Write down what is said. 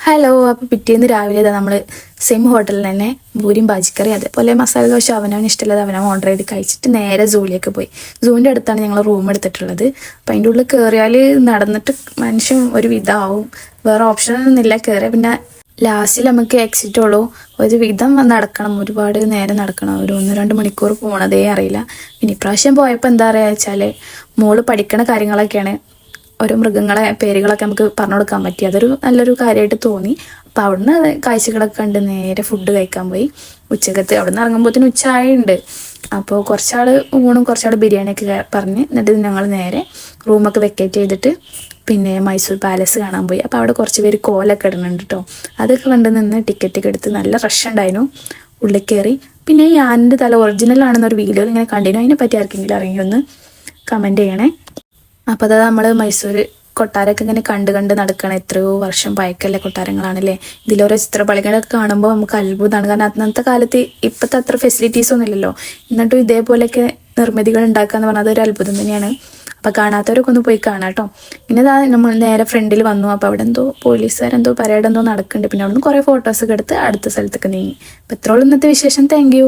Hello. അപ്പോൾ പിറ്റേന്ന് രാവിലെ നമ്മൾ സെയിം ഹോട്ടലിൽ തന്നെ പൂരിയും ബാജിക്കറി അതേപോലെ മസാല ദോശ അവനവന് ഇഷ്ടമുള്ളത് അവനവൻ ഓർഡർ ചെയ്ത് കഴിച്ചിട്ട് നേരെ സൂവിലേക്ക് പോയി. സൂവിൻ്റെ അടുത്താണ് ഞങ്ങൾ റൂം എടുത്തിട്ടുള്ളത്. അപ്പം അതിൻ്റെ ഉള്ളിൽ കയറിയാൽ നടന്നിട്ട് മനുഷ്യൻ ഒരു വിധമാവും. വേറെ ഓപ്ഷനൊന്നുമില്ല. കയറിയാൽ പിന്നെ ലാസ്റ്റിൽ നമുക്ക് എക്സിറ്റ് ഉള്ളൂ. ഒരു വിധം നടക്കണം, ഒരുപാട് നേരം നടക്കണം. ഒരു 1-2 മണിക്കൂർ പോണതേ അറിയില്ല. പിന്നെ ഇപ്രാവശ്യം പോയപ്പോൾ എന്താ പറയുക വെച്ചാൽ മോള് പഠിക്കണ കാര്യങ്ങളൊക്കെയാണ്, ഓരോ മൃഗങ്ങളെ പേരുകളൊക്കെ നമുക്ക് പറഞ്ഞു കൊടുക്കാൻ പറ്റി. അതൊരു നല്ലൊരു കാര്യമായിട്ട് തോന്നി. അപ്പം അവിടുന്ന് കാഴ്ചകളൊക്കെ കണ്ട് നേരെ ഫുഡ് കഴിക്കാൻ പോയി. ഉച്ചക്കത്ത് അവിടെ നിന്ന് ഇറങ്ങുമ്പോഴത്തേനും ഉച്ചയായുണ്ട്. അപ്പോൾ കുറച്ചാൾ ഊണും കുറച്ചാൾ ബിരിയാണിയൊക്കെ പറഞ്ഞ് എന്നിട്ട് ഞങ്ങൾ നേരെ റൂമൊക്കെ വെക്കേറ്റ് ചെയ്തിട്ട് പിന്നെ മൈസൂർ പാലസ് കാണാൻ പോയി. അപ്പോൾ അവിടെ കുറച്ച് പേര് കോലൊക്കെ ഇടുന്നുണ്ട് കേട്ടോ. അതൊക്കെ കണ്ട് നിന്ന് ടിക്കറ്റൊക്കെ എടുത്ത് നല്ല റഷ് ഉണ്ടായിരുന്നു. ഉള്ളിൽ കയറി പിന്നെ ഈ ആനിൻ്റെ തല ഒറിജിനൽ ആണെന്നൊരു വീഡിയോ ഇങ്ങനെ കണ്ടിരുന്നു. അതിനെപ്പറ്റി ആർക്കെങ്കിലും അറിയുമെന്ന് കമൻറ്റ് ചെയ്യണേ. അപ്പോൾ അതാ നമ്മൾ മൈസൂർ കൊട്ടാരമൊക്കെ ഇങ്ങനെ കണ്ട് നടക്കണം. എത്രയോ വർഷം പഴക്കമുള്ള കൊട്ടാരങ്ങളാണല്ലേ. ഇതിലോരോ ചിത്രപ്പളികളൊക്കെ കാണുമ്പോൾ നമുക്ക് അത്ഭുതമാണ്. കാരണം അന്നത്തെ കാലത്ത് ഇപ്പോഴത്തെ അത്ര ഫെസിലിറ്റീസ് ഒന്നും ഇല്ലല്ലോ. എന്നിട്ടും ഇതേപോലെയൊക്കെ നിർമ്മിതികൾ ഉണ്ടാക്കുക എന്ന് പറഞ്ഞാൽ അതൊരു അത്ഭുതം തന്നെയാണ്. അപ്പോൾ കാണാത്തവരൊക്കെ ഒന്ന് പോയി കാണാം കേട്ടോ. പിന്നെ ഇതാ നമ്മൾ നേരെ ഫ്രണ്ടിൽ വന്നു. അപ്പോൾ അവിടെ എന്തോ പോലീസുകാരെന്തോ പരേഡ് എന്തോ നടക്കുന്നുണ്ട്. പിന്നെ അവിടെ നിന്ന് കുറേ ഫോട്ടോസൊക്കെ എടുത്ത് അടുത്ത സ്ഥലത്തൊക്കെ നീങ്ങി. അപ്പോൾ ഇത്രയോളം ഇന്നത്തെ വിശേഷം. Thank you.